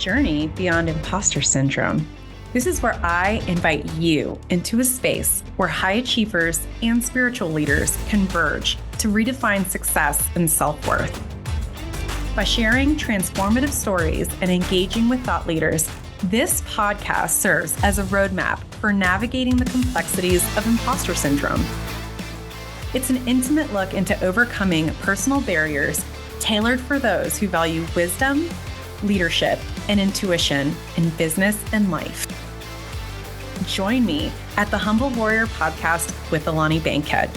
journey beyond imposter syndrome. This is where I invite you into a space where high achievers and spiritual leaders converge to redefine success and self-worth. By sharing transformative stories and engaging with thought leaders, this podcast serves as a roadmap for navigating the complexities of imposter syndrome. It's an intimate look into overcoming personal barriers tailored for those who value wisdom, leadership, and intuition in business and life. Join me at the Humble Warrior Podcast with Alani Bankhead.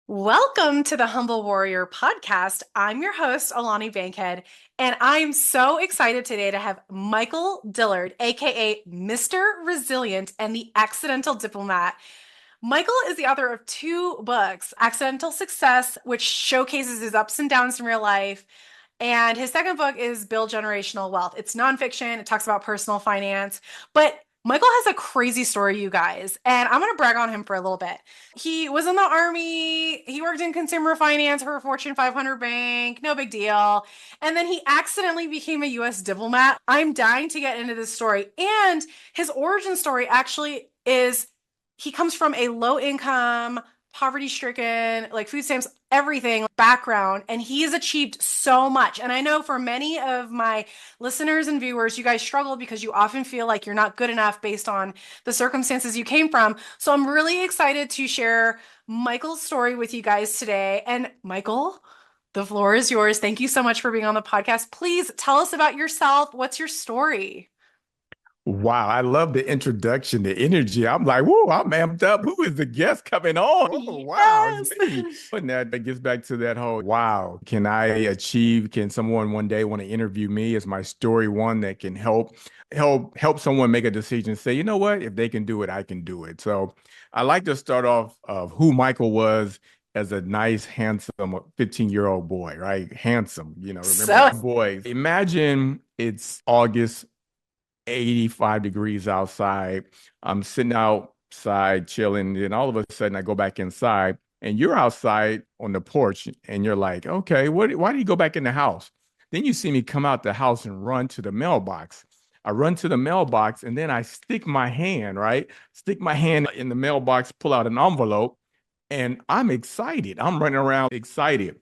Welcome to the Humble Warrior Podcast. I'm your host, Alani Bankhead, and I'm so excited today to have Michael Dillard, aka Mr. Resilient and the Accidental Diplomat. Michael is the author of 2 books, Accidental Success, which showcases his ups and downs in real life. And his second book is Build Generational Wealth. It's nonfiction. It talks about personal finance. But Michael has a crazy story, you guys. And I'm going to brag on him for a little bit. He was in the Army. He worked in consumer finance for a Fortune 500 bank. No big deal. And then he accidentally became a U.S. diplomat. I'm dying to get into this story. And his origin story actually is he comes from a low income, poverty stricken, like food stamps, everything background. And he has achieved so much. And I know for many of my listeners and viewers, you guys struggle because you often feel like you're not good enough based on the circumstances you came from. So I'm really excited to share Michael's story with you guys today. And Michael, the floor is yours. Thank you so much for being on the podcast. Please tell us about yourself. What's your story? Wow, I love the introduction, the energy. I'm like, whoa, I'm amped up. Who is the guest coming on? Oh, wow, Yes. it's me. But that gets back to that whole, wow, can someone one day want to interview me? Is my story one that can help someone make a decision, say, you know what, if they can do it, I can do it. So I like to start off of who Michael was as a nice, handsome 15-year-old boy, right? Handsome, remember So boys. Imagine it's August 85 degrees outside. I'm sitting outside chilling, and all of a sudden I go back inside, and you're outside on the porch, and you're like, okay, why do you go back in the house? Then you see me come out the house and run to the mailbox. I run to the mailbox, and then I stick my hand, right? Stick my hand in the mailbox, pull out an envelope, and I'm excited. I'm running around excited.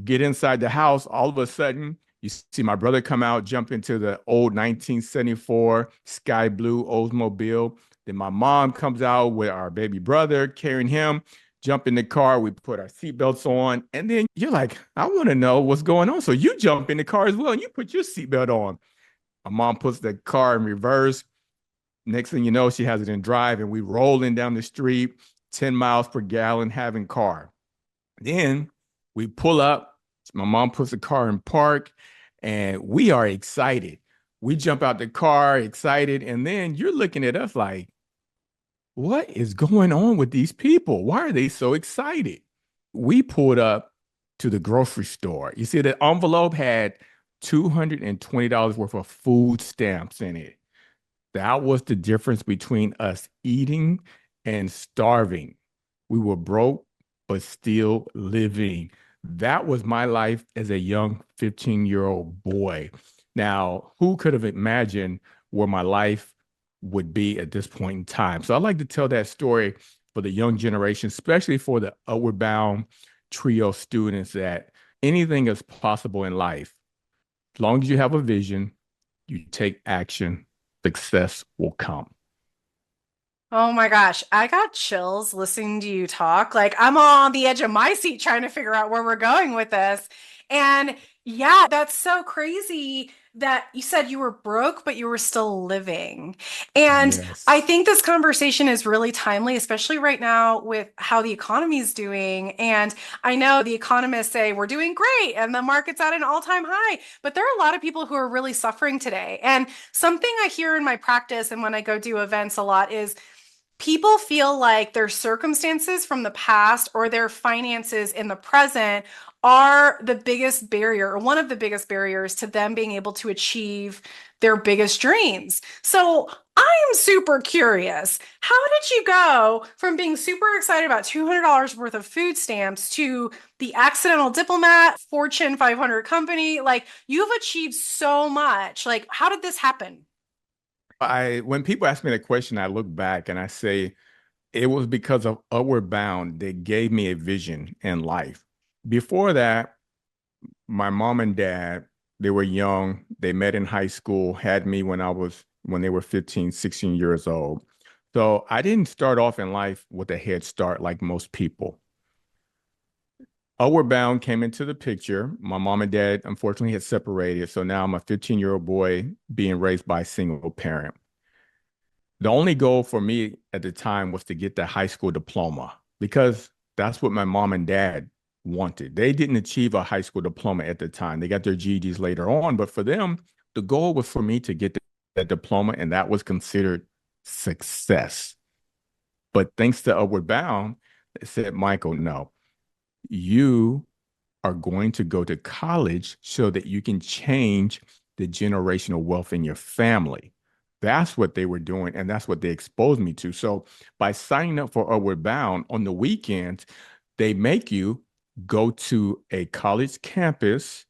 Get inside the house, all of a sudden, you see my brother come out, jump into the old 1974 sky blue Oldsmobile. Then my mom comes out with our baby brother, carrying him, jump in the car. We put our seatbelts on. And then you're like, I want to know what's going on. So you jump in the car as well, and you put your seatbelt on. My mom puts the car in reverse. Next thing you know, she has it in drive, and we rolling down the street, 10 miles per gallon, having car. Then we pull up. My mom puts the car in park, and we are excited. We jump out the car excited, and then you're looking at us like, what is going on with these people? Why are they so excited? We pulled up to the grocery store. You see, the envelope had $220 worth of food stamps in it. That was the difference between us eating and starving. We were broke, but still living. That was my life as a young 15-year-old boy. Now, who could have imagined where my life would be at this point in time? So I like to tell that story for the young generation, especially for the Upward Bound Trio students, that anything is possible in life. As long as you have a vision, you take action, success will come. Oh my gosh, I got chills listening to you talk. Like I'm on the edge of my seat trying to figure out where we're going with this. And yeah, that's so crazy that you said you were broke, but you were still living. And I Yes. think this conversation is really timely, especially right now with how the economy is doing. And I know the economists say we're doing great and the market's at an all-time high, but there are a lot of people who are really suffering today. And something I hear in my practice and when I go do events a lot is people feel like their circumstances from the past or their finances in the present are the biggest barrier or one of the biggest barriers to them being able to achieve their biggest dreams. So I'm super curious. How did you go from being super excited about $200 worth of food stamps to the accidental diplomat, Fortune 500 company? Like, you've achieved so much. Like, how did this happen? When people ask me the question, I look back and I say it was because of Upward Bound that gave me a vision in life. Before that, my mom and dad, they were young. They met in high school, had me when they were 15, 16 years old. So I didn't start off in life with a head start like most people. Outward Bound came into the picture. My mom and dad unfortunately had separated. So now I'm a 15-year-old boy being raised by a single parent. The only goal for me at the time was to get the high school diploma because that's what my mom and dad wanted. They didn't achieve a high school diploma at the time. They got their GEDs later on, but for them, the goal was for me to get that diploma, and that was considered success. But thanks to Upward Bound, they said, Michael, no, you are going to go to college so that you can change the generational wealth in your family. That's what they were doing, and that's what they exposed me to. So by signing up for Upward Bound on the weekends, they make you go to a college campus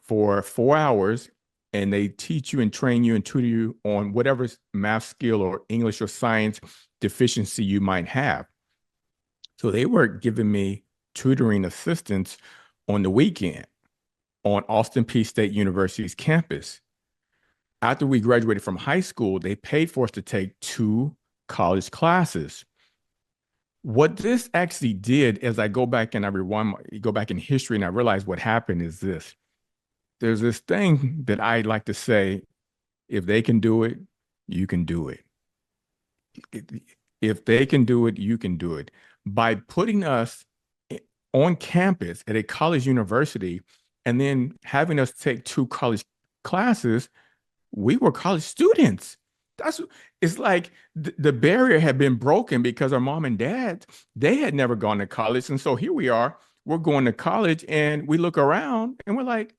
for 4 hours, and they teach you and train you and tutor you on whatever math skill or English or science deficiency you might have. So they were giving me tutoring assistance on the weekend on Austin Peay State University's campus. After we graduated from high school, they paid for us to take 2 college classes. What this actually did, as I go back and I rewind, go back in history, and I realize what happened is this. There's this thing that I like to say, if they can do it, you can do it. If they can do it, you can do it. By putting us on campus at a college university and then having us take 2 college classes, we were college students. That's it's like the barrier had been broken because our mom and dad, they had never gone to college. And so here we are, we're going to college and we look around and we're like,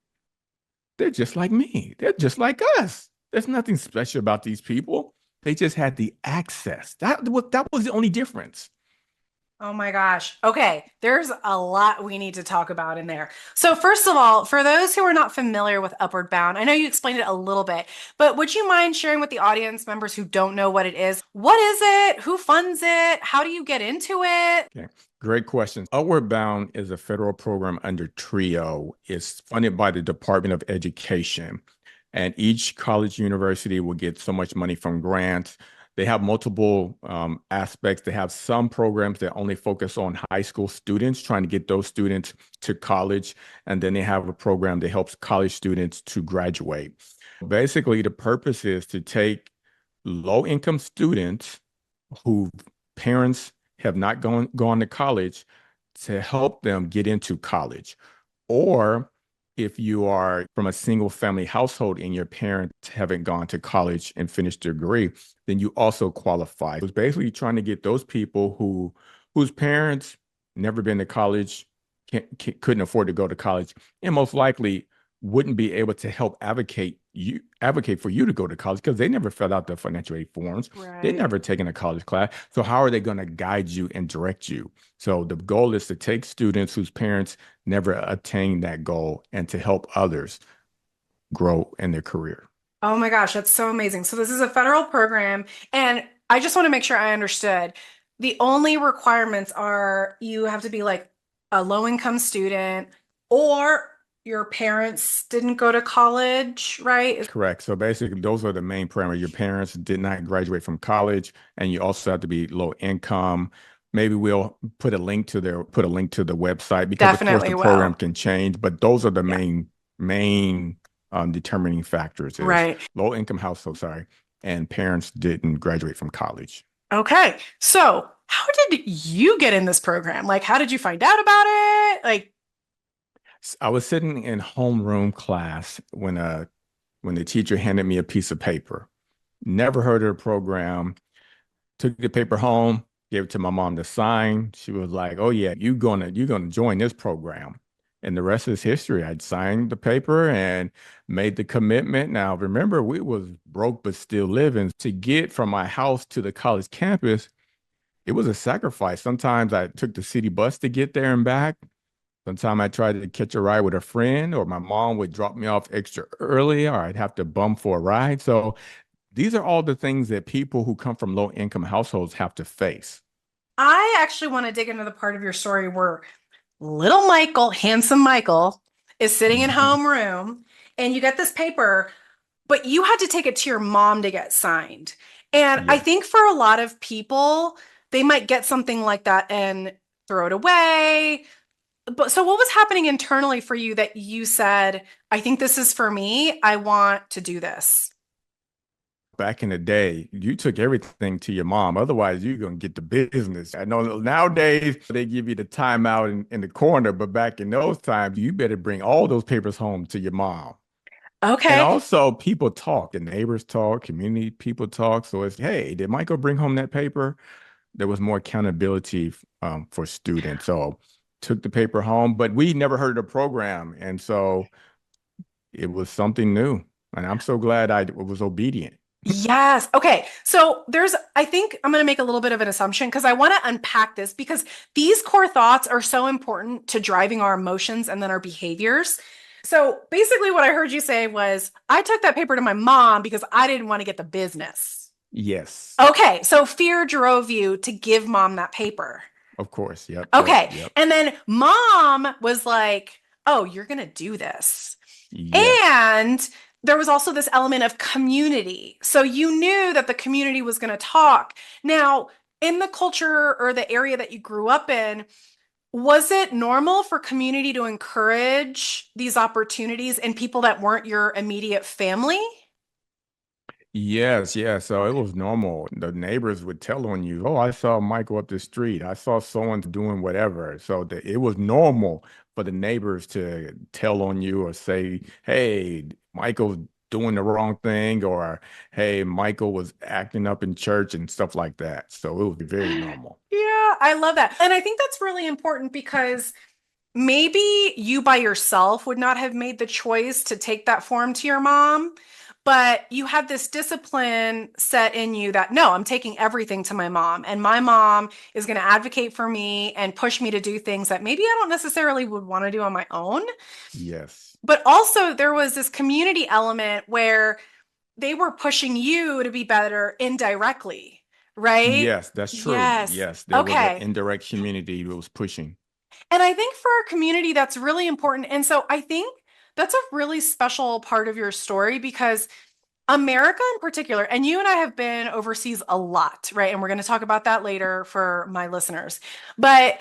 they're just like me. They're just like us. There's nothing special about these people. They just had the access. That was the only difference. Oh my gosh. Okay, there's a lot we need to talk about in there. So, first of all, for those who are not familiar with Upward Bound, I know you explained it a little bit, but would you mind sharing with the audience members who don't know what it is? What is it? Who funds it? How do you get into it? Okay, great question. Outward Bound is a federal program under TRIO. It's funded by the Department of Education, and each college university will get so much money from grants. They have multiple aspects. They have some programs that only focus on high school students, trying to get those students to college. And then they have a program that helps college students to graduate. Basically, the purpose is to take low income students who parents have not gone to college to help them get into college. Or if you are from a single family household and your parents haven't gone to college and finished their degree, then you also qualify. It was basically trying to get those people whose parents never been to college, couldn't afford to go to college, and most likely wouldn't be able to help advocate for you to go to college because they never filled out the financial aid forms. They've Right. never taken a college class. So how are they going to guide you and direct you? So the goal is to take students whose parents never attained that goal and to help others grow in their career. Oh my gosh, that's so amazing. So, this is a federal program, and I just want to make sure I understood. The only requirements are you have to be like a low income student or your parents didn't go to college, right? Correct. So basically, those are the main parameters. Your parents did not graduate from college, and you also have to be low income. Maybe we'll put a link to the website because, of course, the Definitely program will. can change. But those are the Yeah. main determining factors: is Right. low income household, sorry, and parents didn't graduate from college. Okay. So, how did you get in this program? Like, how did you find out about it? Like, I was sitting in homeroom class when the teacher handed me a piece of paper. Never heard of the program. Took the paper home, gave it to my mom to sign. She was like, "Oh yeah, you're gonna join this program." And the rest is history. I'd signed the paper and made the commitment. Now, remember, we was broke but still living. To get from my house to the college campus, it was a sacrifice. Sometimes I took the city bus to get there and back. Sometimes I tried to catch a ride with a friend, or my mom would drop me off extra early, or I'd have to bum for a ride. So these are all the things that people who come from low income households have to face. I actually want to dig into the part of your story where little Michael, handsome Michael, is sitting in homeroom and you get this paper, but you had to take it to your mom to get signed. And I Yes. think for a lot of people, they might get something like that and throw it away. But so what was happening internally for you that you said, I think this is for me. I want to do this? Back in the day, you took everything to your mom. Otherwise, you're going to get the business. I know nowadays they give you the timeout in the corner, but back in those times, you better bring all those papers home to your mom. And Okay. also, people talk, the neighbors talk, community people talk. So it's, hey, did Michael bring home that paper? There was more accountability for students. So took the paper home, but we never heard of the program. And so it was something new. And I'm so glad I was obedient. Yes. Okay. So I think I'm going to make a little bit of an assumption because I want to unpack this because these core thoughts are so important to driving our emotions and then our behaviors. So basically, what I heard you say was, I took that paper to my mom because I didn't want to get the business. Yes, Okay. So fear drove you to give mom that paper. of course. Yep, yep, Okay. yep. And then mom was like, oh, you're going to do this. Yes. And there was also this element of community. So you knew that the community was going to talk. Now, in the culture or the area that you grew up in, was it normal for community to encourage these opportunities in people that weren't your immediate family? Yes, yeah. So it was normal. The neighbors would tell on you, oh, I saw Michael up the street. I saw someone doing whatever. So it was normal for the neighbors to tell on you or say, hey, Michael's doing the wrong thing, or hey, Michael was acting up in church and stuff like that. So it was very normal. Yeah, I love that. And I think that's really important because maybe you by yourself would not have made the choice to take that form to your mom, but you had this discipline set in you that no, I'm taking everything to my mom, and my mom is going to advocate for me and push me to do things that maybe I don't necessarily would want to do on my own. Yes. But also, there was this community element where they were pushing you to be better indirectly, right? Yes, that's true. Yes. Yes, there was an Okay. indirect community that was pushing. And I think for our community, that's really important. And so I think that's a really special part of your story because America in particular, and you and I have been overseas a lot, right? And we're going to talk about that later for my listeners. But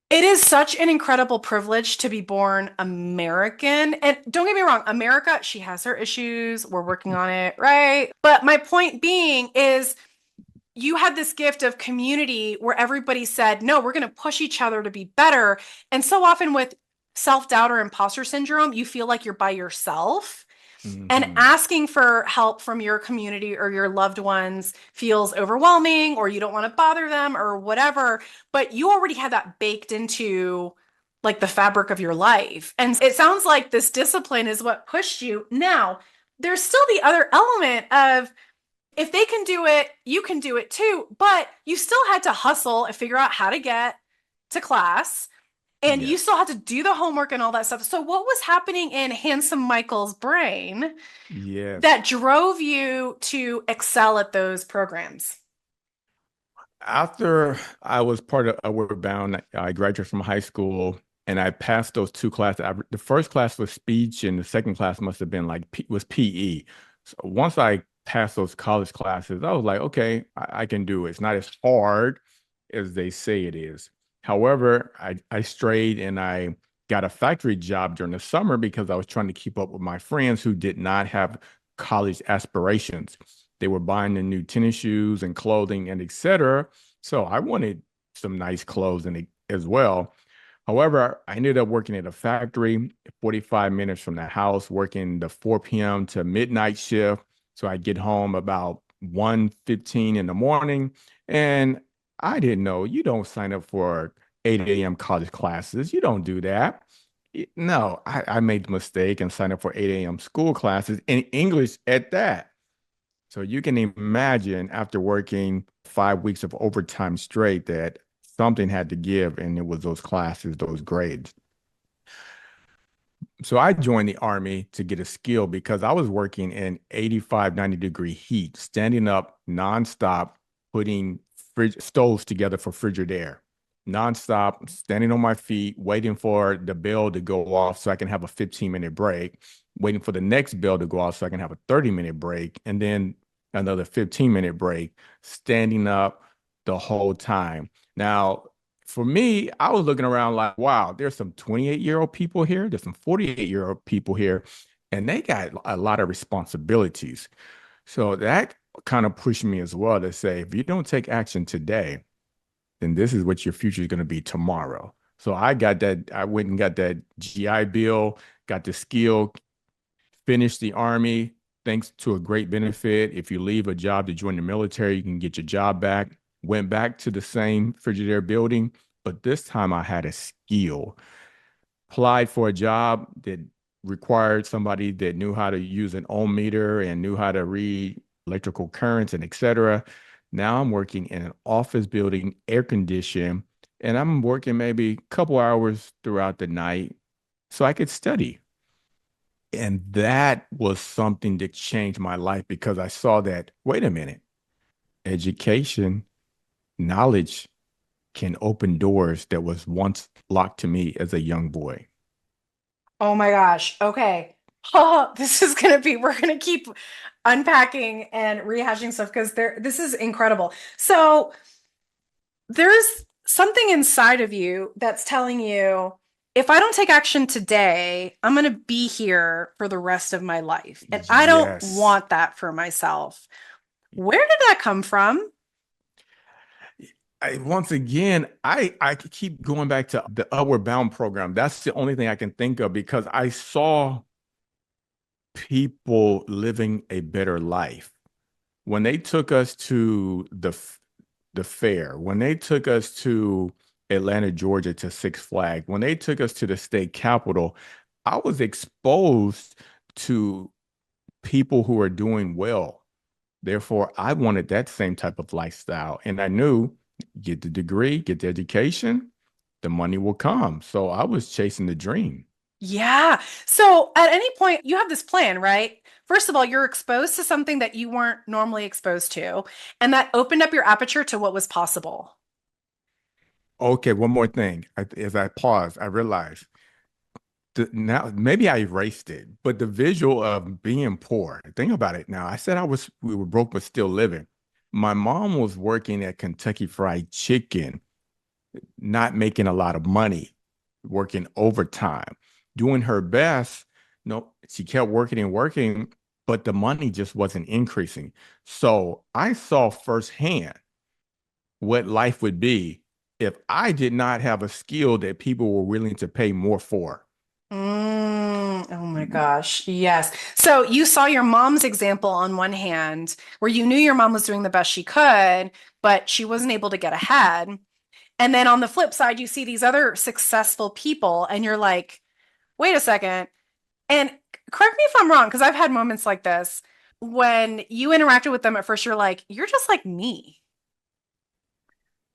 it is such an incredible privilege to be born American. And don't get me wrong, America, she has her issues. We're working on it, right? But my point being is you had this gift of community where everybody said, no, we're going to push each other to be better. And so often with self doubt or imposter syndrome, you feel like you're by yourself. And Hmm. asking for help from your community or your loved ones feels overwhelming, or you don't want to bother them or whatever. But you already had that baked into like the fabric of your life. And it sounds like this discipline is what pushed you. Now, there's still the other element of if they can do it, you can do it too. But you still had to hustle and figure out how to get to class. And you still Yes. had to do the homework and all that stuff. So, what was happening in Handsome Michael's brain Yes. that drove you to excel at those programs? After I was part of Outward Bound, I graduated from high school and I passed those two classes. The first class was speech, and the second class must have been like was PE. So once I passed those college classes, I was like, okay, I can do it. It's not as hard as they say it is. However, I strayed and I got a factory job during the summer because I was trying to keep up with my friends who did not have college aspirations. They were buying the new tennis shoes and clothing and etc. So I wanted some nice clothes and as well. However, I ended up working at a factory 45 minutes from the house, working the 4 p.m. to midnight shift. So I get home about 1:15 in the morning. And I didn't know you don't sign up for 8 a.m. college classes. You don't do that. No, I made the mistake and signed up for 8 a.m. school classes in English at that. So you can imagine after working 5 weeks of overtime straight that something had to give, and it was those classes, those grades. So I joined the army to get a skill because I was working in 85, 90-degree heat, standing up nonstop, putting stoves together for frigid air, nonstop, standing on my feet, waiting for the bell to go off so I can have a 15-minute break, waiting for the next bell to go off so I can have a 30-minute break, and then another 15-minute break, standing up the whole time. Now, for me, I was looking around like, wow, there's some 28-year-old people here, there's some 48-year-old people here, and they got a lot of responsibilities. So that kind of pushed me as well to say, if you don't take action today, then this is what your future is going to be tomorrow. So I went and got that GI Bill, got the skill, finished the army, thanks to a great benefit. If you leave a job to join the military, you can get your job back. Went back to the same Frigidaire building, but this time I had a skill. Applied for a job that required somebody that knew how to use an ohm meter and knew how to read electrical currents and etc. Now I'm working in an office building, air conditioned, and I'm working maybe a couple hours throughout the night so I could study. And that was something that changed my life because I saw that, wait a minute, education, knowledge can open doors that was once locked to me as a young boy. Oh my gosh. Okay. Oh, this is gonna be, we're gonna keep unpacking and rehashing stuff because this is incredible. So there's something inside of you that's telling you, if I don't take action today, I'm gonna be here for the rest of my life. And I don't Yes. want that for myself. Where did that come from? Once again, I keep going back to the Upward Bound program. That's the only thing I can think of because I saw people living a better life. When they took us to the fair, when they took us to Atlanta, Georgia to Six Flags, when they took us to the state capitol, I was exposed to people who are doing well. Therefore, I wanted that same type of lifestyle. And I knew get the degree, get the education, the money will come. So I was chasing the dream. Yeah. So at any point, you have this plan, right? First of all, you're exposed to something that you weren't normally exposed to, and that opened up your aperture to what was possible. Okay, one more thing. As I paused, I realized now maybe I erased it, but the visual of being poor, think about it now. I said we were broke but still living. My mom was working at Kentucky Fried Chicken, not making a lot of money, working overtime, doing her best. No, she kept working and working, but the money just wasn't increasing. So I saw firsthand what life would be if I did not have a skill that people were willing to pay more for. Oh my gosh. Yes. So you saw your mom's example on one hand, where you knew your mom was doing the best she could, but she wasn't able to get ahead. And then on the flip side, you see these other successful people, and you're like, wait a second. And correct me if I'm wrong, because I've had moments like this. When you interacted with them at first, you're like, you're just like me.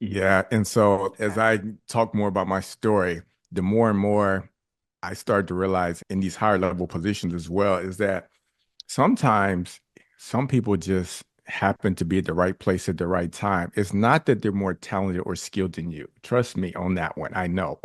Yeah. And so as Okay. I talk more about my story, the more and more I start to realize in these higher level positions as well is that sometimes some people just happen to be at the right place at the right time. It's not that they're more talented or skilled than you. Trust me on that one. I know.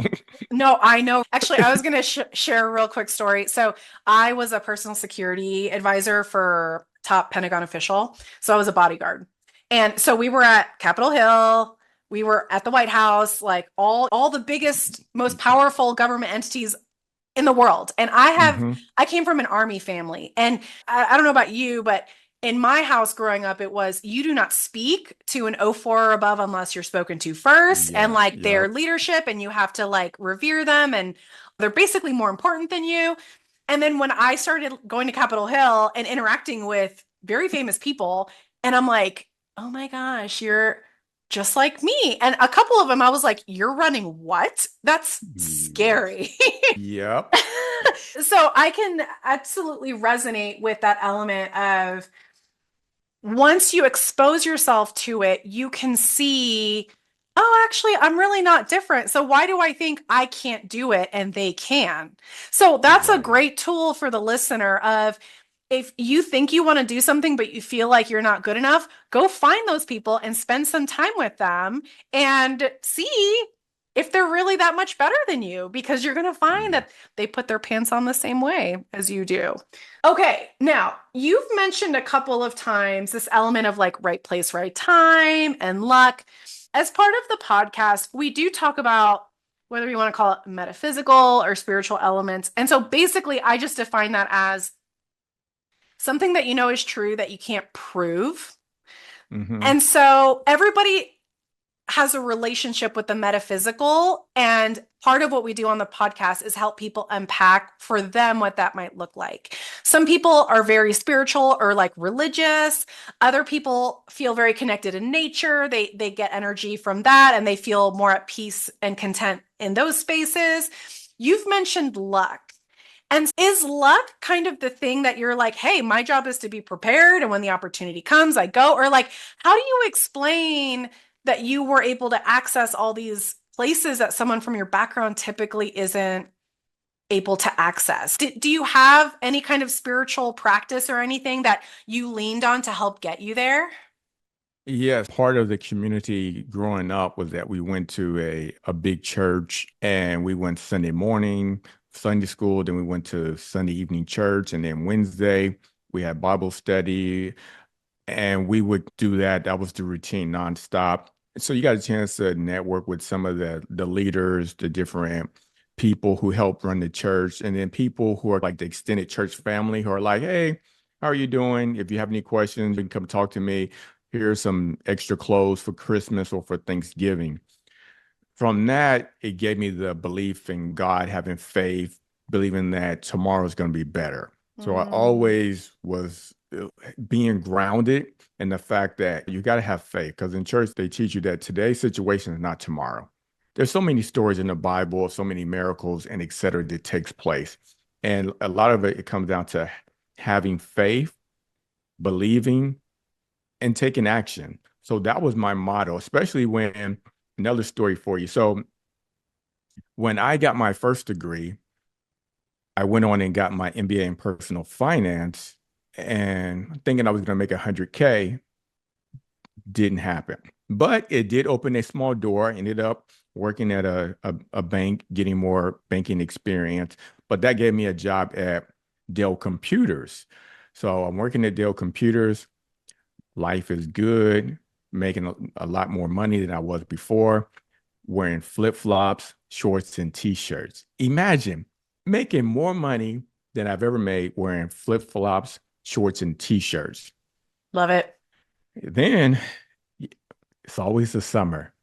No, I know. Actually, I was going to share a real quick story. So, I was a personal security advisor for top Pentagon official. So, I was a bodyguard. And so we were at Capitol Hill, we were at the White House, like all the biggest, most powerful government entities in the world. And Hmm. I came from an army family. And I don't know about you, but in my house growing up, it was you do not speak to an O4 or above unless you're spoken to first, and Yeah. like their Yep. leadership, and you have to like revere them, and they're basically more important than you. And then when I started going to Capitol Hill and interacting with very famous people, and I'm like, oh my gosh, just like me. And a couple of them, I was like, you're running what? That's Yes. scary. Yep. So I can absolutely resonate with that element of once you expose yourself to it, you can see, oh, actually, I'm really not different. So why do I think I can't do it and they can? So that's a Exactly. great tool for the listener of if you think you want to do something, but you feel like you're not good enough, go find those people and spend some time with them and see if they're really that much better than you, because you're going to find Yeah. that they put their pants on the same way as you do. Okay, now you've mentioned a couple of times this element of like right place, right time and luck. As part of the podcast, we do talk about whether you want to call it metaphysical or spiritual elements. And so basically, I just define that as something that you know is true that you can't prove. Hmm. And so everybody has a relationship with the metaphysical. And part of what we do on the podcast is help people unpack for them what that might look like. Some people are very spiritual or like religious. Other people feel very connected in nature. They get energy from that and they feel more at peace and content in those spaces. You've mentioned luck. And is luck kind of the thing that you're like, hey, my job is to be prepared. And when the opportunity comes, I go? Or like, how do you explain that you were able to access all these places that someone from your background typically isn't able to access? Do you have any kind of spiritual practice or anything that you leaned on to help get you there? Yes, part of the community growing up was that we went to a big church and we went Sunday morning, Sunday school, then we went to Sunday evening church, and then Wednesday we had Bible study, and we would do that. That was the routine nonstop. So you got a chance to network with some of the leaders, the different people who help run the church, and then people who are like the extended church family who are like, hey, how are you doing? If you have any questions, you can come talk to me. Here's some extra clothes for Christmas or for Thanksgiving. From that, it gave me the belief in God, having faith, believing that tomorrow is going to be better. So I Mm, always was being grounded in the fact that you got to have faith, because in church, they teach you that today's situation is not tomorrow. There's so many stories in the Bible, so many miracles and et cetera that takes place. And a lot of it comes down to having faith, believing, and taking action. So that was my motto, especially when another story for you. So when I got my first degree, I went on and got my MBA in personal finance, and thinking I was going to make 100K didn't happen. But it did open a small door. Ended up working at a bank, getting more banking experience. But that gave me a job at Dell Computers. So I'm working at Dell Computers. Life is good, making a lot more money than I was before, wearing flip-flops, shorts, and t-shirts. Imagine making more money than I've ever made wearing flip-flops, shorts, and t-shirts. love it. Then it's always the summer.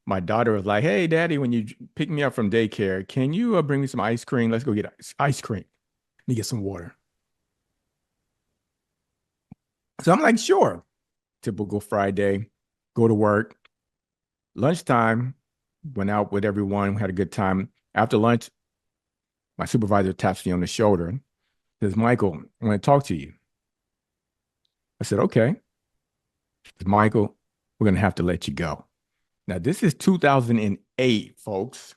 My daughter was like, hey, daddy, when you pick me up from daycare, can you bring me some ice cream? Let's go get ice cream. Let me get some water. So I'm like, sure. Typical Friday, go to work. Lunchtime, went out with everyone, had a good time. After lunch, my supervisor taps me on the shoulder, says, Michael, I want to talk to you. I said, okay. She says, Michael, we're going to have to let you go. Now, this is 2008, folks.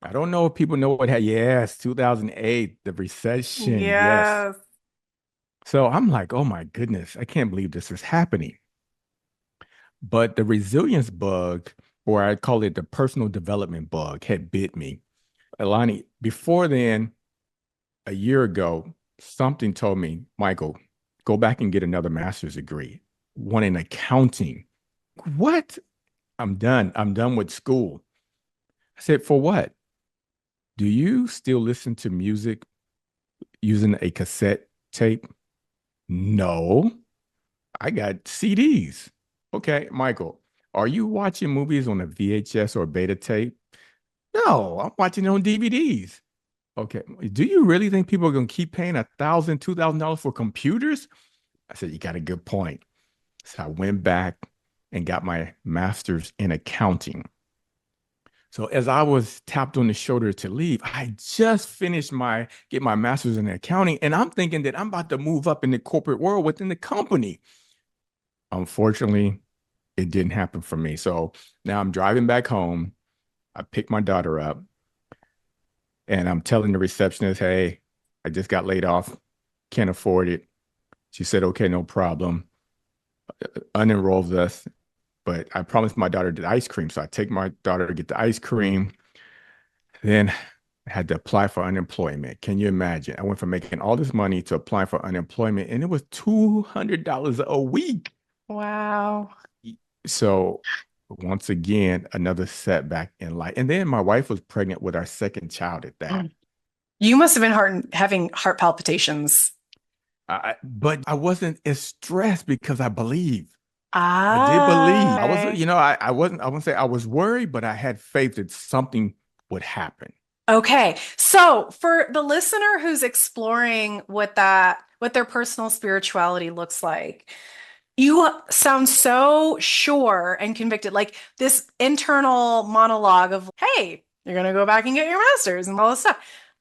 I don't know if people know what had, yes, 2008, the recession. Yes. Yes. So I'm like, oh my goodness, I can't believe this is happening. But the resilience bug, or I call it the personal development bug, had bit me. Alani, before then, a year ago, something told me, Michael, go back and get another master's degree, one in accounting. What? I'm done. I'm done with school. I said, for what? Do you still listen to music using a cassette tape? No, I got CDs. Okay, Michael, are you watching movies on a VHS or beta tape? No, I'm watching it on DVDs. Okay. Do you really think people are going to keep paying $1,000, $2,000 for computers? I said, you got a good point. So I went back. and got my master's in accounting. So as I was tapped on the shoulder to leave, I just finished get my master's in accounting, and I'm thinking that I'm about to move up in the corporate world within the company. Unfortunately, it didn't happen for me. So now I'm driving back home. I picked my daughter up, and I'm telling the receptionist, "Hey, I just got laid off. Can't afford it." She said, "Okay, no problem." Unenrolls us, but I promised my daughter the ice cream. So I take my daughter to get the ice cream. Then I had to apply for unemployment. Can you imagine? I went from making all this money to applying for unemployment, and it was $200 a week. Wow. So once again, another setback in life. And then my wife was pregnant with our second child at that. You must have been having heart palpitations. But I wasn't as stressed because I believed. I did Ah, believe. okay. I wouldn't say I was worried, but I had faith that something would happen. Okay. So for the listener who's exploring what their personal spirituality looks like, you sound so sure and convicted, like this internal monologue of, hey, you're gonna go back and get your master's and all this stuff.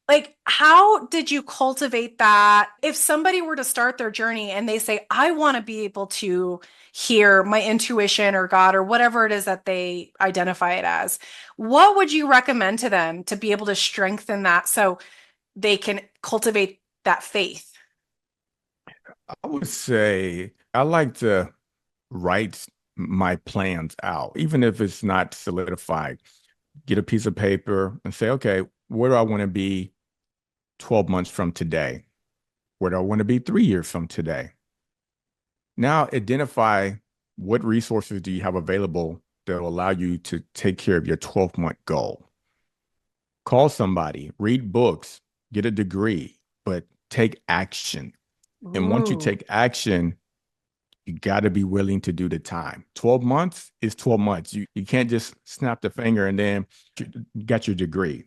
Like, how did you cultivate that? If somebody were to start their journey and they say, I want to be able to hear my intuition or God or whatever it is that they identify it as, what would you recommend to them to be able to strengthen that so they can cultivate that faith? I would say I like to write my plans out, even if it's not solidified. Get a piece of paper and say, okay, where do I want to be 12 months from today? Where do I want to be 3 years from today? Now identify what resources do you have available that will allow you to take care of your 12-month goal. Call somebody, read books, get a degree, but take action. And once you Ooh, take action, you got to be willing to do the time. 12 months is 12 months. You can't just snap the finger and then you got your degree.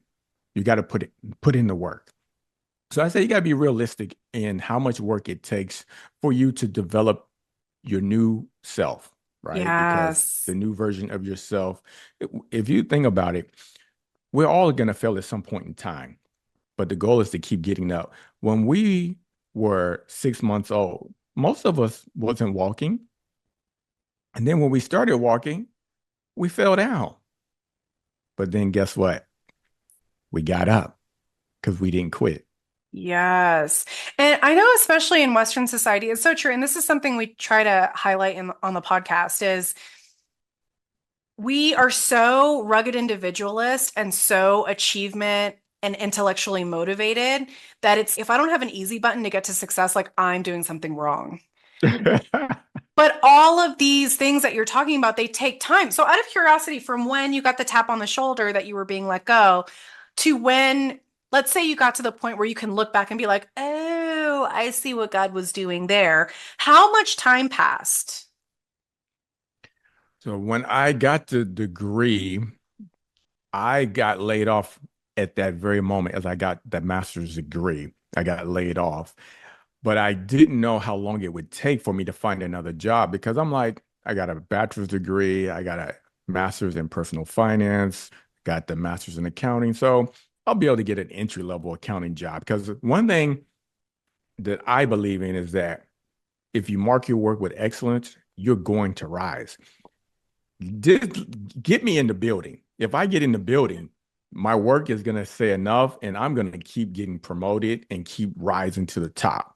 You got to put in the work. So I say you got to be realistic in how much work it takes for you to develop your new self, right? Because yes. the new version of yourself, if you think about it, we're all going to fail at some point in time, but the goal is to keep getting up. When we were 6 months old, most of us wasn't walking. And then when we started walking, we fell down. But then guess what? We got up because we didn't quit. Yes. And I know especially in Western society, it's so true. And this is something we try to highlight on the podcast is we are so rugged individualist and so achievement and intellectually motivated that it's if I don't have an easy button to get to success, like I'm doing something wrong. But all of these things that you're talking about, they take time. So out of curiosity, from when you got the tap on the shoulder that you were being let go to when, let's say you got to the point where you can look back and be like, oh, I see what God was doing there. How much time passed? So when I got the degree, I got laid off at that very moment as I got that master's degree. I got laid off, but I didn't know how long it would take for me to find another job because I'm like, I got a bachelor's degree, I got a master's in personal finance, got the master's in accounting. So I'll be able to get an entry level accounting job because one thing that I believe in is that if you mark your work with excellence, you're going to rise. Get me in the building. If I get in the building, my work is going to say enough and I'm going to keep getting promoted and keep rising to the top.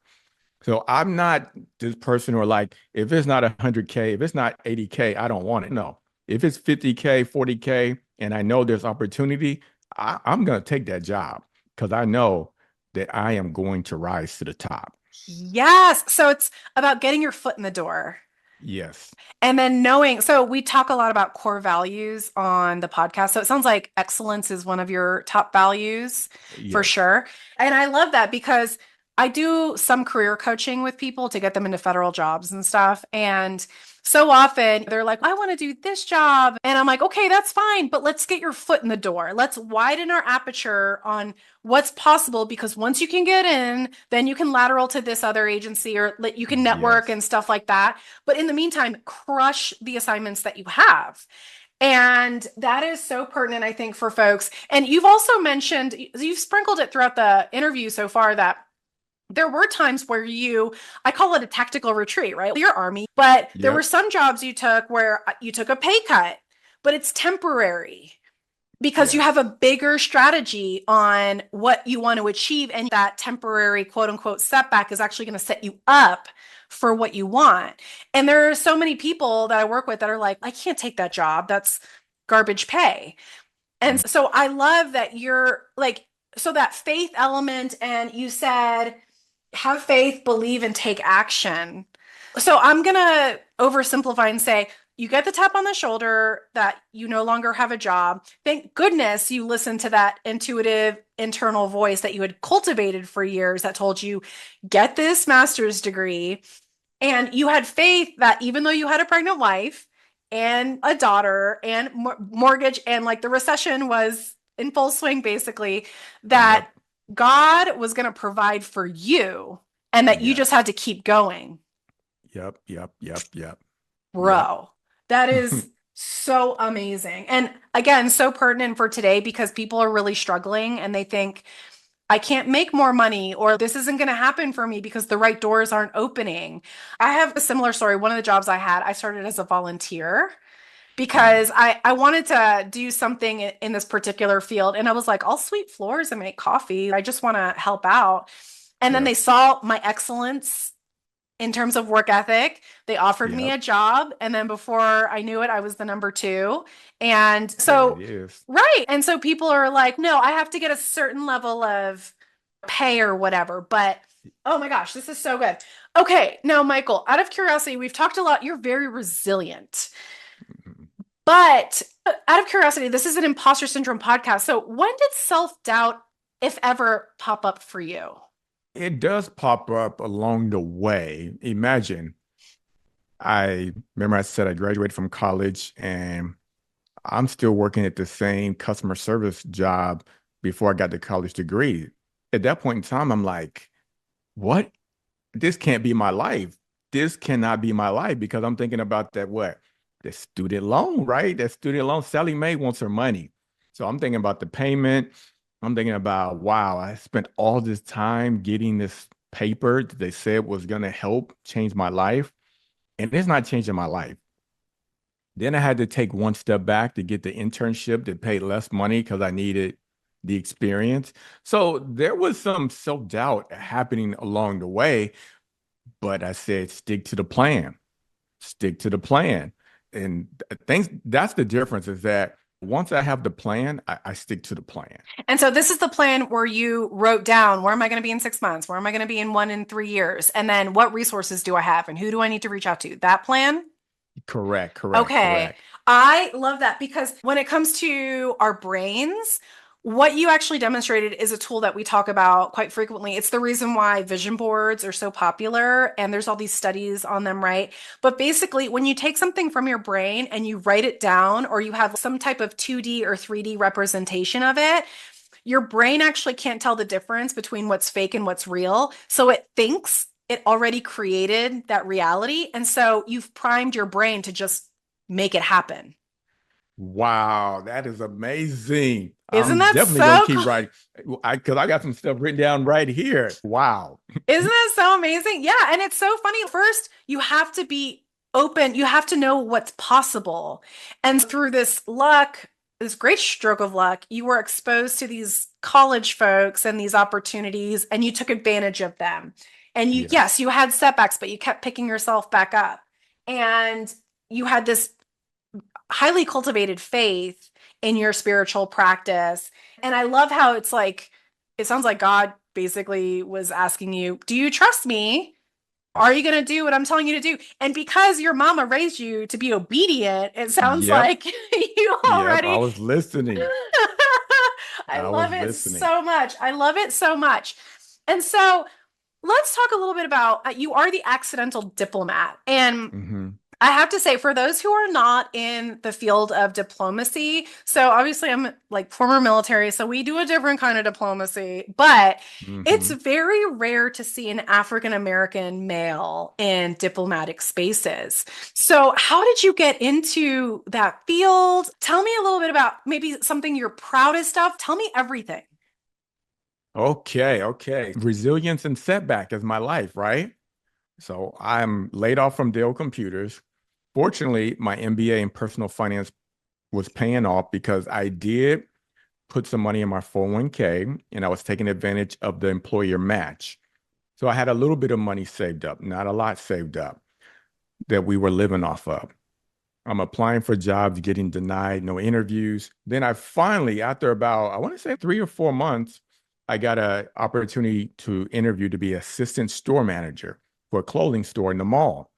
So I'm not this person who are like, if it's not 100K, if it's not 80K, I don't want it. No. If it's 50K, 40K, and I know there's opportunity, I'm going to take that job because I know that I am going to rise to the top. Yes. So it's about getting your foot in the door. Yes. And then knowing, so we talk a lot about core values on the podcast. So it sounds like excellence is one of your top values for Yes. sure. And I love that because I do some career coaching with people to get them into federal jobs and stuff. And So often they're like, I want to do this job. And I'm like, okay, that's fine, but let's get your foot in the door. Let's widen our aperture on what's possible because once you can get in, then you can lateral to this other agency or you can network Yes. and stuff like that. But in the meantime, crush the assignments that you have. And that is so pertinent, I think, for folks. And you've also mentioned, you've sprinkled it throughout the interview so far that there were times where I call it a tactical retreat, right? Your army, but there were Yep. some jobs you took where you took a pay cut, but it's temporary because you have Yes. a bigger strategy on what you want to achieve. And that temporary quote unquote setback is actually going to set you up for what you want. And there are so many people that I work with that are like, I can't take that job. That's garbage pay. And Mm. so I love that you're like, so that faith element, and you said, have faith, believe, and take action. So I'm going to oversimplify and say, you get the tap on the shoulder that you no longer have a job. Thank goodness you listened to that intuitive internal voice that you had cultivated for years that told you, get this master's degree. And you had faith that even though you had a pregnant wife and a daughter and mortgage and like the recession was in full swing, basically, that Yep. God was going to provide for you and that you just Yes. had to keep going. Yep. Yep. Yep. Yep. Yep. Bro, that is so amazing. And again, so pertinent for today because people are really struggling and they think, I can't make more money, or this isn't going to happen for me because the right doors aren't opening. I have a similar story. One of the jobs I had, I started as a volunteer Mm. because I wanted to do something in this particular field. And I was like, I'll sweep floors and make coffee. I just want to help out. And then they Yep. saw my excellence in terms of work ethic. They offered me Yep. a job. And then before I knew it, I was the number two. And There it so, is. right. And so people are like, no, I have to get a certain level of pay or whatever. But oh my gosh, this is so good. Okay. Now, Michael, out of curiosity, we've talked a lot. You're very resilient. Mhm. But out of curiosity, this is an imposter syndrome podcast. So when did self doubt, if ever, pop up for you? It does pop up along the way. Imagine, I remember I said I graduated from college and I'm still working at the same customer service job before I got the college degree. At that point in time, I'm like, what? This can't be my life. This cannot be my life because I'm thinking about that what? The student loan, right? That student loan. Sally Mae wants her money. So I'm thinking about the payment. I'm thinking about, wow, I spent all this time getting this paper that they said was going to help change my life, and it's not changing my life. Then I had to take one step back to get the internship that paid less money because I needed the experience. So there was some self-doubt happening along the way, but I said, stick to the plan, stick to the plan. And things that's the difference is that once I have the plan, I stick to the plan. And so this is the plan where you wrote down where am I going to be in 6 months? Where am I going to be in 1 in 3 years? And then what resources do I have and who do I need to reach out to? That plan? Correct, correct, Okay. correct. I love that because when it comes to our brains, what you actually demonstrated is a tool that we talk about quite frequently. It's the reason why vision boards are so popular and there's all these studies on them, right? But basically, when you take something from your brain and you write it down or you have some type of 2D or 3D representation of it, your brain actually can't tell the difference between what's fake and what's real. So it thinks it already created that reality. And so you've primed your brain to just make it happen. Wow, that is amazing. Isn't I'm that definitely gonna so keep cool? writing. Because I got some stuff written down right here. Wow. Isn't that so amazing? Yeah. And it's so funny. First, you have to be open, you have to know what's possible. And through this luck, this great stroke of luck, you were exposed to these college folks and these opportunities, and you took advantage of them. And yes, Yes. you had setbacks, but you kept picking yourself back up. And you had this highly cultivated faith in your spiritual practice. And I love how it's like, it sounds like God basically was asking you, do you trust me? Are you going to do what I'm telling you to do? And because your mama raised you to be obedient, it sounds Yep. like you Yep. I already. was listening. I I was love it listening. so much. I love it so much. And so let's talk a little bit about you are the accidental diplomat. And Hmm. I have to say, for those who are not in the field of diplomacy, so obviously I'm like former military, so we do a different kind of diplomacy, but it's Hmm. very rare to see an African American male in diplomatic spaces. So, how did you get into that field? Tell me a little bit about maybe something you're proudest of. Tell me everything. Okay, okay. Resilience and setback is my life, right? So I'm laid off from Dell Computers. Fortunately, my MBA in personal finance was paying off because I did put some money in my 401k and I was taking advantage of the employer match. So I had a little bit of money saved up, not a lot saved up that we were living off of. I'm applying for jobs, getting denied, no interviews. Then I finally, after about, I want to say 3 or 4 months, I got an opportunity to interview to be assistant store manager for a clothing store in the mall.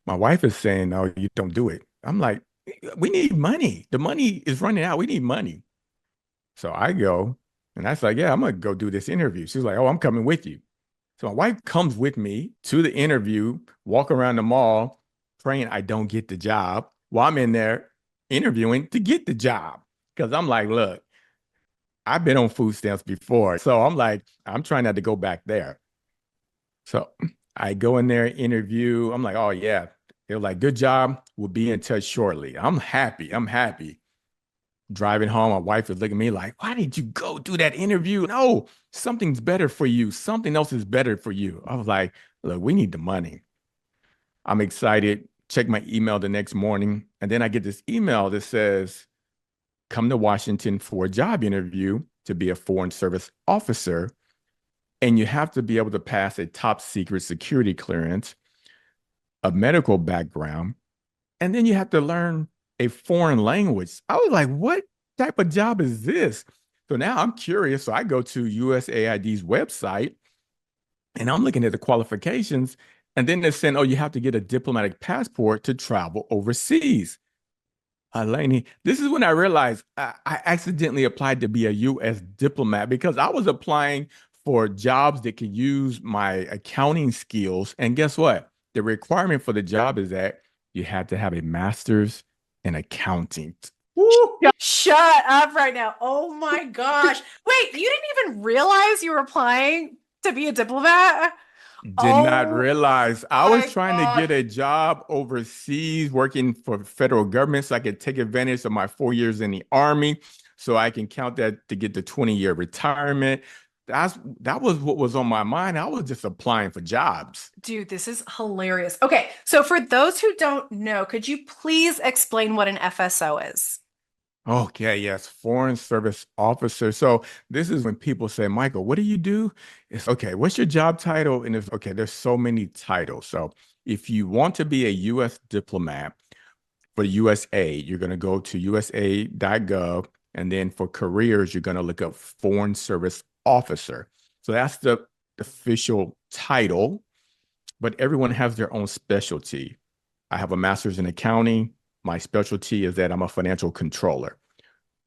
My wife is saying, no, you don't do it. I'm like, we need money. The money is running out. We need money. So I go, and I was like, yeah, I'm going to go do this interview. She's like, oh, I'm coming with you. So my wife comes with me to the interview, walk around the mall, praying I don't get the job while I'm in there interviewing to get the job. Because I'm like, look, I've been on food stamps before. So I'm like, I'm trying not to go back there. So I go in there, interview. I'm like, oh, yeah. They're like, good job. We'll be in touch shortly. I'm happy. I'm happy. Driving home, my wife was looking at me like, why did you go do that interview? No, something's better for you. Something else is better for you. I was like, look, we need the money. I'm excited. Check my email the next morning. And then I get this email that says, come to Washington for a job interview to be a foreign service officer. And you have to be able to pass a top secret security clearance, a medical background, and then you have to learn a foreign language. I was like, what type of job is this? So now I'm curious. So I go to USAID's website and I'm looking at the qualifications. And then they're saying, oh, you have to get a diplomatic passport to travel overseas. Alani, this is when I realized I accidentally applied to be a U.S. diplomat because I was applying for jobs that could use my accounting skills. And guess what? The requirement for the job is that you had to have a master's in accounting. Woo! Shut up right now. Oh my gosh. Wait, you didn't even realize you were applying to be a diplomat? Did not Oh realize I was my trying to gosh. get a job overseas working for the federal government so I could take advantage of my 4 years in the army so I can count that to get the 20-year retirement. That was what was on my mind. I was just applying for jobs. Dude, this is hilarious. Okay, so for those who don't know, could you please explain what an FSO is? Okay, yes, Foreign Service Officer. So this is when people say, Michael, what do you do? It's okay, what's your job title? And it's okay, there's so many titles. So if you want to be a U.S. diplomat, for USA, you're going to go to usa.gov. And then for careers, you're going to look up Foreign Service Officer. So that's the official title, but everyone has their own specialty. I have a master's in accounting. My specialty is that I'm a financial controller.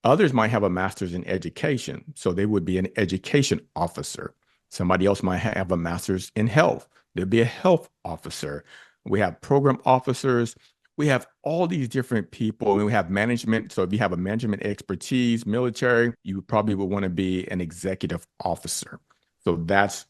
Others might have a master's in education, so they would be an education officer. Somebody else might have a master's in health. They'd be a health officer. We have program officers. We have all these different people, and we have management. So if you have a management expertise, military, you probably would want to be an executive officer. So that's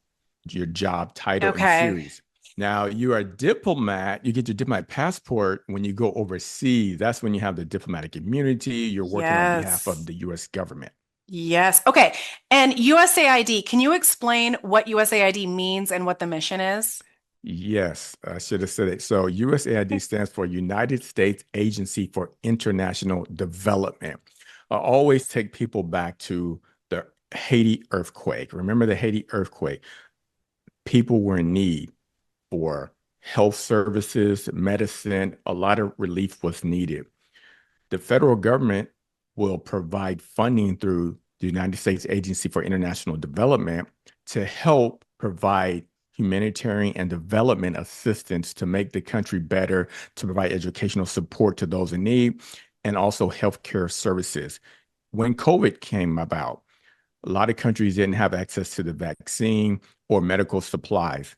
your job title and Okay. series. Now, you're a diplomat, you get your diplomatic passport when you go overseas. That's when you have the diplomatic immunity. You're working on behalf of Yes. the US government. Yes. Okay. And USAID, can you explain what USAID means and what the mission is? Yes, I should have said it. So, USAID stands for United States Agency for International Development. I always take people back to the Haiti earthquake. Remember the Haiti earthquake? People were in need for health services, medicine, a lot of relief was needed. The federal government will provide funding through the United States Agency for International Development to help provide humanitarian and development assistance to make the country better, to provide educational support to those in need, and also healthcare services. When COVID came about, a lot of countries didn't have access to the vaccine or medical supplies.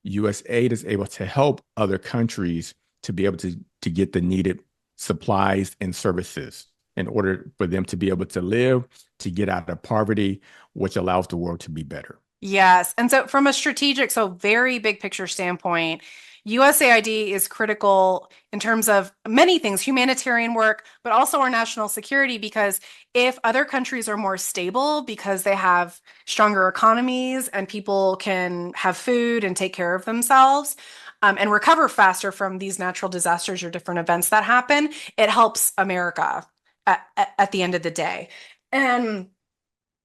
US aid is able to help other countries to be able to get the needed supplies and services in order for them to be able to live, to get out of poverty, which allows the world to be better. Yes. And so from a strategic, so very big picture standpoint, USAID is critical in terms of many things, humanitarian work, but also our national security, because if other countries are more stable because they have stronger economies and people can have food and take care of themselves, and recover faster from these natural disasters or different events that happen, it helps America at the end of the day. And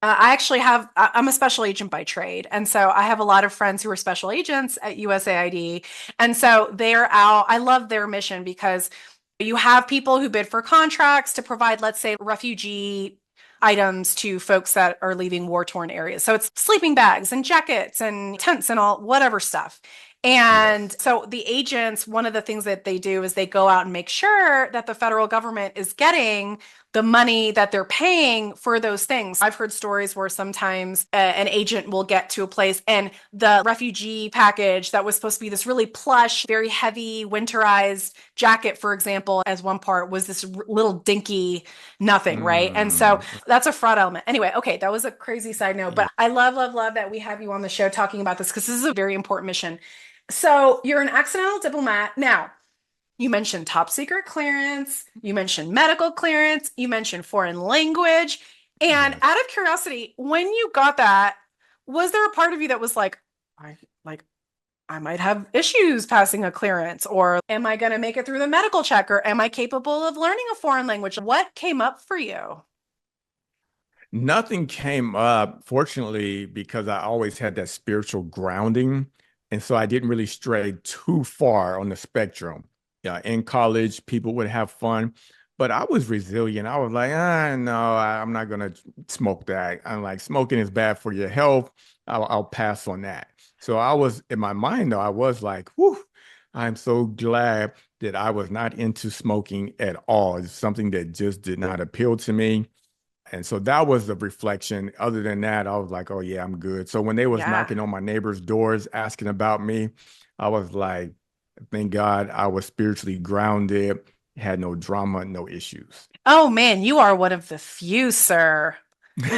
I actually I'm a special agent by trade. And so I have a lot of friends who are special agents at USAID. And so they're out. I love their mission because you have people who bid for contracts to provide, let's say, refugee items to folks that are leaving war-torn areas. So it's sleeping bags and jackets and tents and all whatever stuff. And Yes. so the agents, one of the things that they do is they go out and make sure that the federal government is getting the money that they're paying for those things. I've heard stories where sometimes an agent will get to a place and the refugee package that was supposed to be this really plush, very heavy, winterized jacket, for example, as one part was this little dinky nothing, right? And so Mm. that's a fraud element. Anyway, okay, that was a crazy side note, but I love, love, love that we have you on the show talking about this because this is a very important mission. So you're an accidental diplomat. Now, you mentioned top secret clearance, you mentioned medical clearance, you mentioned foreign language. And Yes. out of curiosity, when you got that, was there a part of you that was like I might have issues passing a clearance, or am I going to make it through the medical check, or am I capable of learning a foreign language? What came up for you? Nothing came up, fortunately, because I always had that spiritual grounding. And so I didn't really stray too far on the spectrum. Yeah, in college, people would have fun, but I was resilient. I was like, no, I'm not going to smoke that. I'm like, smoking is bad for your health. I'll pass on that. So I was, in my mind, though, I was like, whew, I'm so glad that I was not into smoking at all. It's something that just did not appeal to me. And so that was the reflection. Other than that, I was like, oh yeah, I'm good. So when they was Yeah. knocking on my neighbor's doors asking about me, I was like, thank God I was spiritually grounded, had no drama, no issues. Oh man, you are one of the few, sir.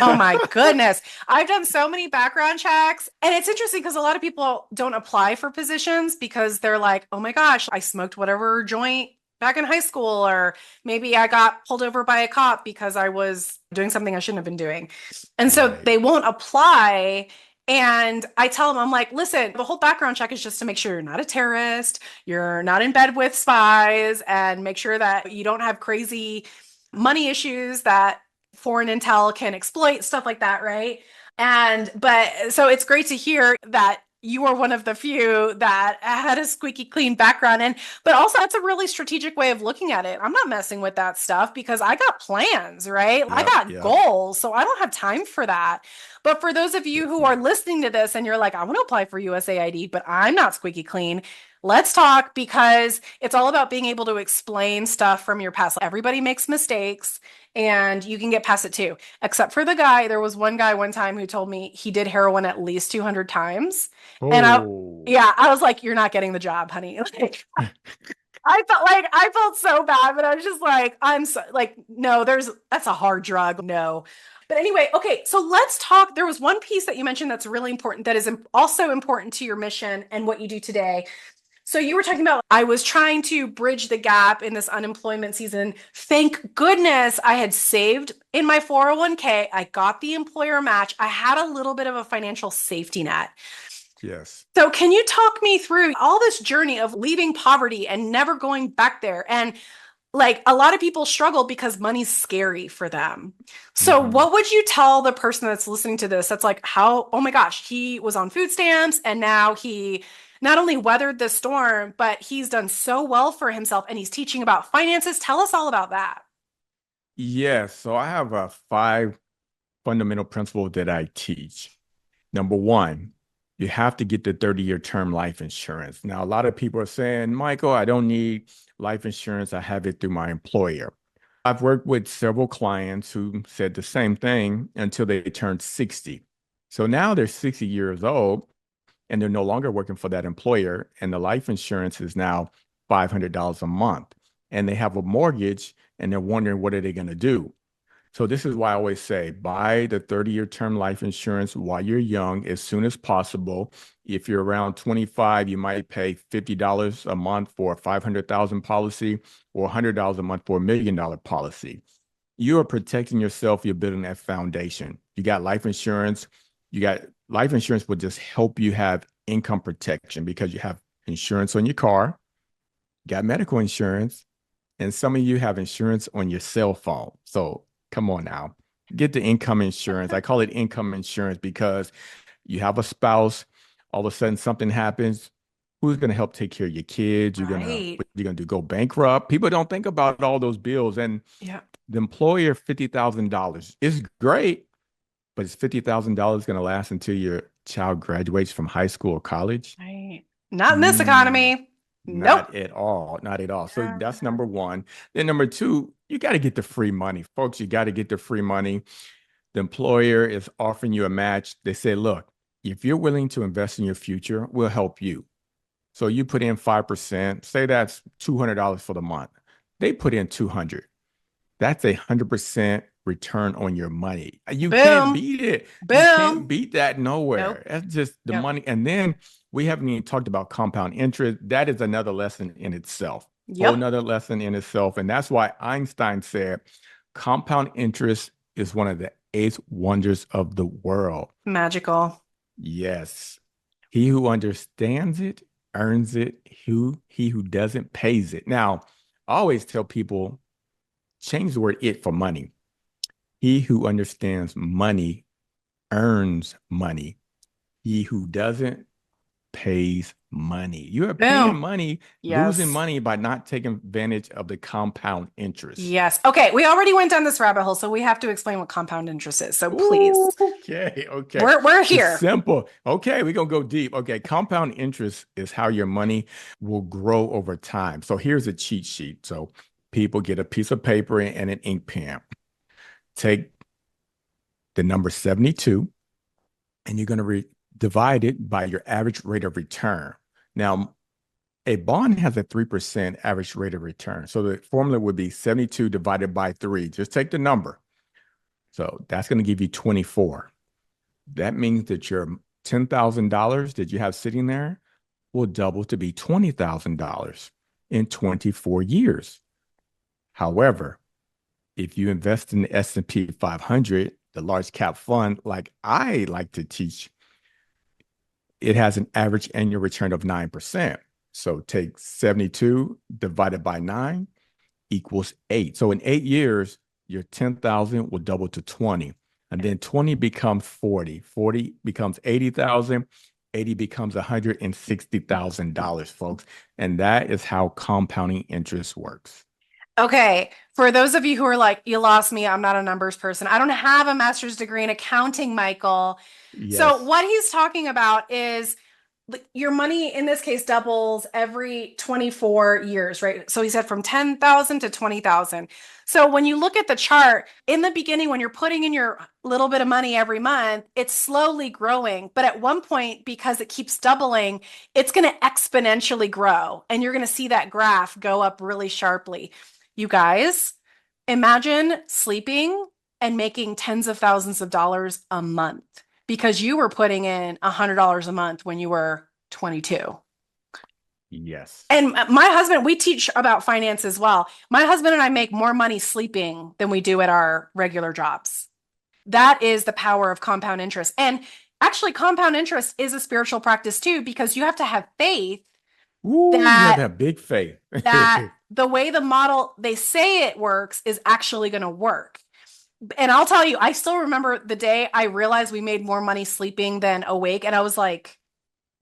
Oh my goodness. I've done so many background checks. And it's interesting because a lot of people don't apply for positions because they're like, oh my gosh, I smoked whatever joint back in high school, or maybe I got pulled over by a cop because I was doing something I shouldn't have been doing. And so Right. they won't apply. And I tell them, I'm like, listen, the whole background check is just to make sure you're not a terrorist, you're not in bed with spies, and make sure that you don't have crazy money issues that foreign intel can exploit, stuff like that, right? And but so it's great to hear that you were one of the few that had a squeaky clean background. And but also that's a really strategic way of looking at it. I'm not messing with that stuff because I got plans, right? I Yep. got Yep. goals, so I don't have time for that. But for those of you Yes, who are ma'am. listening to this and you're like, I want to apply for USAID, but I'm not squeaky clean, let's talk, because it's all about being able to explain stuff from your past. Everybody makes mistakes and you can get past it too. Except for the guy, there was one guy one time who told me he did heroin at least 200 times. And Oh. yeah, I was like, you're not getting the job, honey. Like I felt so bad, but I was just like, I'm so like, no, that's a hard drug. No. But anyway, okay, so let's talk. There was one piece that you mentioned that's really important that is also important to your mission and what you do today. So you were talking about I was trying to bridge the gap in this unemployment season. Thank goodness I had saved in my 401k. I got the employer match. I had a little bit of a financial safety net. Yes. So can you talk me through all this journey of leaving poverty and never going back there? And like a lot of people struggle because money's scary for them. So Hmm. what would you tell the person that's listening to this that's like, how, oh my gosh, he was on food stamps and now he not only weathered the storm, but he's done so well for himself and he's teaching about finances. Tell us all about that. Yes. So I have five fundamental principles that I teach. Number one, you have to get the 30-year term life insurance. Now, a lot of people are saying, Michael, I don't need life insurance. I have it through my employer. I've worked with several clients who said the same thing until they turned 60. So now they're 60 years old and they're no longer working for that employer. And the life insurance is now $500 a month. And they have a mortgage and they're wondering, what are they going to do? So this is why I always say buy the 30-year term life insurance while you're young as soon as possible. If you're around 25, you might pay $50 a month for a 500,000 policy or $100 a month for $1 million policy. You are protecting yourself. You're building that foundation. You got life insurance. You got life insurance will just help you have income protection because you have insurance on your car, you got medical insurance, and some of you have insurance on your cell phone. So come on now, get the income insurance. I call it income insurance because you have a spouse, all of a sudden something happens. Who's going to help take care of your kids? Right. What you're going to do, go bankrupt? People don't think about all those bills. And Yeah. the employer, $50,000 is great, but is $50,000 going to last until your child graduates from high school or college? Right. Not in this Mm, economy. Nope. not at all. Not at all. So that's number one. Then number two, you got to get the free money. Folks, you got to get the free money. The employer is offering you a match. They say, look, if you're willing to invest in your future, we'll help you. So you put in 5%, say that's $200 for the month. They put in 200. That's 100% return on your money. You can't Boom. beat it. You can't Boom. beat that Nope. nowhere. That's just the Yep. money. And then we haven't even talked about compound interest. That is another lesson in itself. Whole Yep. another lesson in itself. And that's why Einstein said compound interest is one of the eight wonders of the world. Magical. Yes. He who understands it earns it. He who doesn't pays it. Now, I always tell people change the word it for money. He who understands money earns money. He who doesn't pays money. You are paying Boom. money, losing Yes. money by not taking advantage of the compound interest. Yes. Okay. We already went down this rabbit hole, so we have to explain what compound interest is. So please, Ooh, okay, okay. we're It's here. simple. Okay, we're gonna go deep. Okay, compound interest is how your money will grow over time. So here's a cheat sheet. So people get a piece of paper and an ink pen. Take the number 72, and you're going to divide it by your average rate of return. Now, a bond has a 3% average rate of return. So the formula would be 72 divided by 3. Just take the number. So that's going to give you 24. That means that your $10,000 that you have sitting there will double to be $20,000 in 24 years. However, if you invest in the S&P 500, the large cap fund, like I like to teach, it has an average annual return of 9%. So take 72 divided by 9 equals 8. So in 8 years, your 10,000 will double to 20. And then 20 becomes 40. 40 becomes 80,000. 80 becomes $160,000, folks. And that is how compounding interest works. Okay. For those of you who are like, you lost me, I'm not a numbers person. I don't have a master's degree in accounting, Michael. So Yes. what he's talking about is your money in this case doubles every 24 years, right? So he said from 10,000 to 20,000. So when you look at the chart in the beginning, when you're putting in your little bit of money every month, it's slowly growing. But at one point, because it keeps doubling, it's going to exponentially grow. And you're going to see that graph go up really sharply. You guys, imagine sleeping and making tens of thousands of dollars a month because you were putting in $100 a month when you were 22. Yes. And my husband, we teach about finance as well. My husband and I make more money sleeping than we do at our regular jobs. That is the power of compound interest. And actually, compound interest is a spiritual practice too, because you have to have faith Ooh, you have to that have big faith. the way the model they say it works is actually going to work. And I'll tell you, I still remember the day I realized we made more money sleeping than awake. And I was like,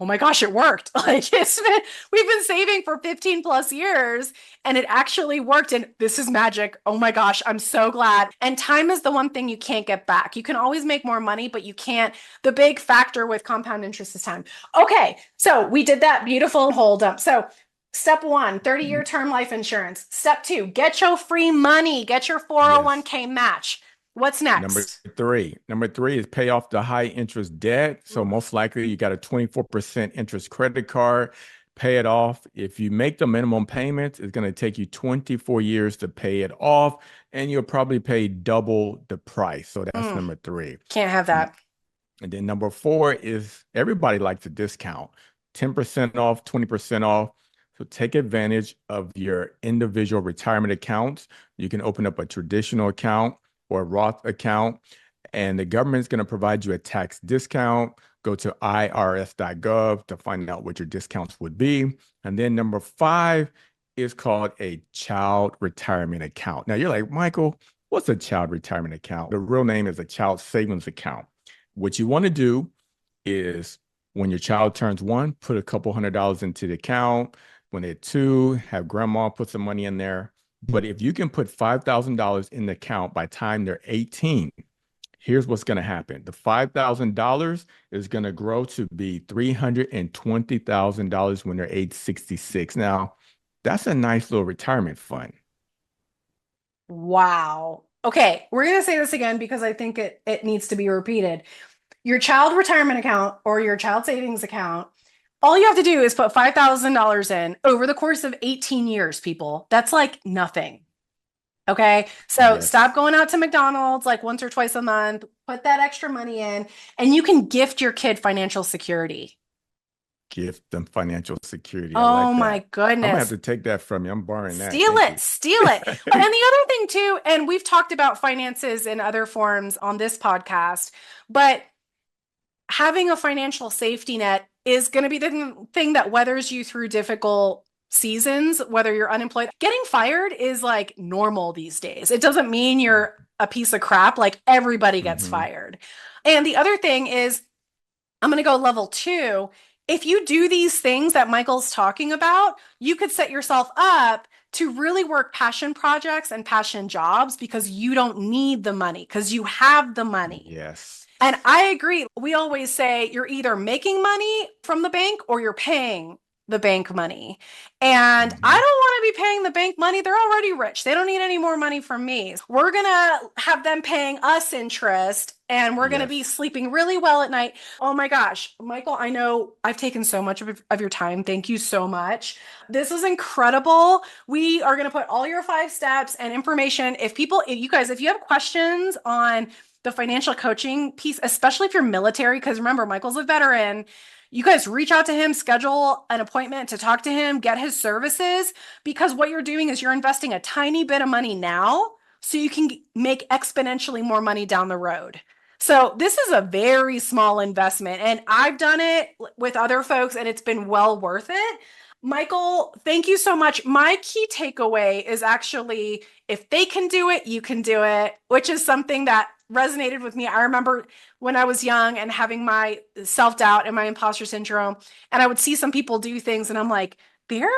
oh my gosh, it worked. We've been saving for 15 plus years and it actually worked. And this is magic. Oh my gosh, I'm so glad. And time is the one thing you can't get back. You can always make more money, but you can't. The big factor with compound interest is time. Okay, so we did that beautiful hold up. So step one, 30-year term life insurance. Step two, get your free money, get your Yes. 401k match. What's Number next? three. Number three is pay off the high interest debt. So Oof. most likely you got a 24% interest credit card. Pay it off. If you make the minimum payments, it's going to take you 24 years to pay it off, and you'll probably pay double the price. So that's Mm, number three. can't have that. And then number four is everybody likes a discount, 10% off, 20% off. So take advantage of your individual retirement accounts. You can open up a traditional account or a Roth account, and the government's going to provide you a tax discount. Go to irs.gov to find out what your discounts would be. And then number five is called a child retirement account. Now you're like, Michael, what's a child retirement account? The real name is a child savings account. What you want to do is when your child turns one, put a couple $100s into the account. When they're two, have grandma put some money in there. But if you can put $5,000 in the account by the time they're 18, here's what's going to happen. The $5,000 is going to grow to be $320,000 when they're age 66. Now, that's a nice little retirement fund. Wow. Okay, we're going to say this again because I think it needs to be repeated. Your child retirement account or your child savings account, all you have to do is put $5,000 in over the course of 18 years, people. That's like nothing. Okay. So stop Yes. going out to McDonald's like once or twice a month, put that extra money in, and you can gift your kid financial security. Gift them financial security. I Oh like my that. I'm gonna have goodness. to take that from you. I'm borrowing that. Steal Thank it, you. steal it. And the other thing too, and we've talked about finances in other forms on this podcast, but having a financial safety net is going to be the thing that weathers you through difficult seasons, whether you're unemployed. Getting fired is like normal these days. It doesn't mean you're a piece of crap. Like everybody gets Hmm. fired. And the other thing is, I'm going to go level two. If you do these things that Michael's talking about, you could set yourself up to really work passion projects and passion jobs because you don't need the money because you have the money. Yes. And I agree. We always say you're either making money from the bank or you're paying the bank money. And I don't Hmm. want to be paying the bank money. They're already rich. They don't need any more money from me. We're going to have them paying us interest and we're going to be Yes. sleeping really well at night. Oh my gosh, Michael, I know I've taken so much of your time. Thank you so much. This was incredible. We are going to put all your 5 steps and information. If you guys, if you have questions on the financial coaching piece, especially if you're military, because remember, Michael's a veteran. You guys reach out to him, schedule an appointment to talk to him, get his services, because what you're doing is you're investing a tiny bit of money now so you can make exponentially more money down the road. So this is a very small investment, and I've done it with other folks, and it's been well worth it. Michael, thank you so much. My key takeaway is actually if they can do it, you can do it, which is something that resonated with me. I remember when I was young and having my self doubt and my imposter syndrome, and I would see some people do things, and I'm like, they're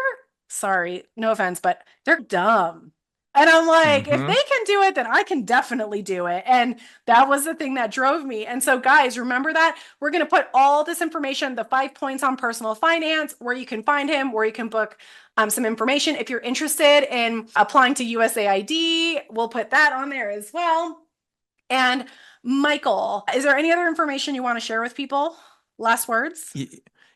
sorry, no offense, but they're dumb. And I'm like, if they Hmm. can do it, then I can definitely do it. And that was the thing that drove me. And so, guys, remember that we're going to put all this information, the 5 points on personal finance, where you can find him, where you can book some information. If you're interested in applying to USAID, we'll put that on there as well. And Michael, is there any other information you want to share with people? Last words?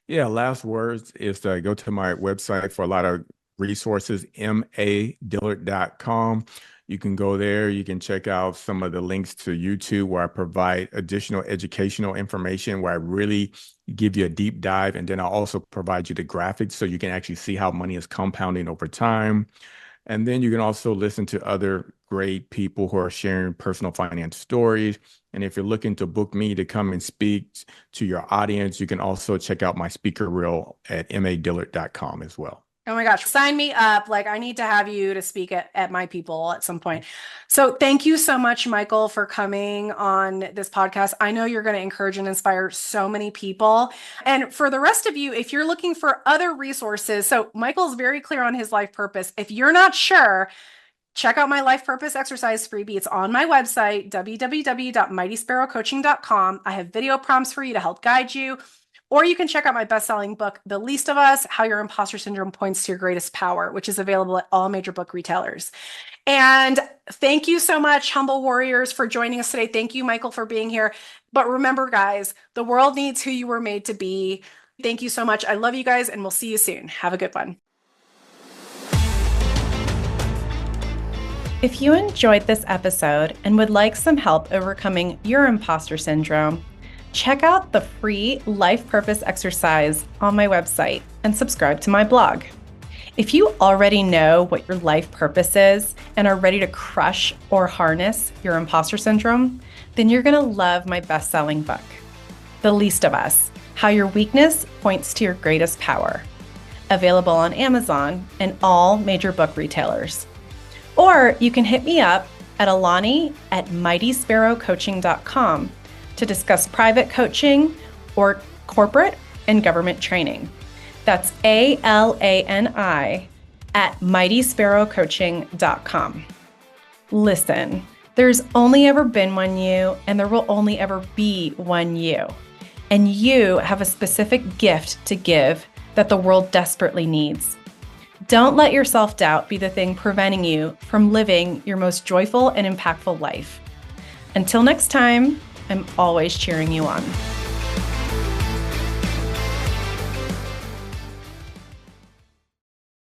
Yeah, last words is to go to my website for a lot of resources, madillard.com. You can go there. You can check out some of the links to YouTube where I provide additional educational information, where I really give you a deep dive. And then I'll also provide you the graphics so you can actually see how money is compounding over time. And then you can also listen to other great people who are sharing personal finance stories. And if you're looking to book me to come and speak to your audience, you can also check out my speaker reel at madillard.com as well. Oh my gosh, sign me up. Like, I need to have you to speak at my people at some point. So, thank you so much, Michael, for coming on this podcast. I know you're going to encourage and inspire so many people. And for the rest of you, if you're looking for other resources, so Michael's very clear on his life purpose. If you're not sure, check out my life purpose exercise freebie. It's on my website, www.mightysparrowcoaching.com. I have video prompts for you to help guide you. Or you can check out my best-selling book, The Least of Us, How Your Imposter Syndrome Points to Your Greatest Power, which is available at all major book retailers. And thank you so much, Humble Warriors, for joining us today. Thank you, Michael, for being here. But remember, guys, the world needs who you were made to be. Thank you so much. I love you guys, and we'll see you soon. Have a good one. If you enjoyed this episode and would like some help overcoming your imposter syndrome, check out the free life purpose exercise on my website and subscribe to my blog. If you already know what your life purpose is and are ready to crush or harness your imposter syndrome, then you're going to love my best-selling book, The Least of Us, How Your Weakness Points to Your Greatest Power, available on Amazon and all major book retailers. Or you can hit me up at alani@mightysparrowcoaching.com to discuss private coaching or corporate and government training. That's ALANI@mightysparrowcoaching.com. Listen, there's only ever been one you, and there will only ever be one you. And you have a specific gift to give that the world desperately needs. Don't let your self-doubt be the thing preventing you from living your most joyful and impactful life. Until next time, I'm always cheering you on.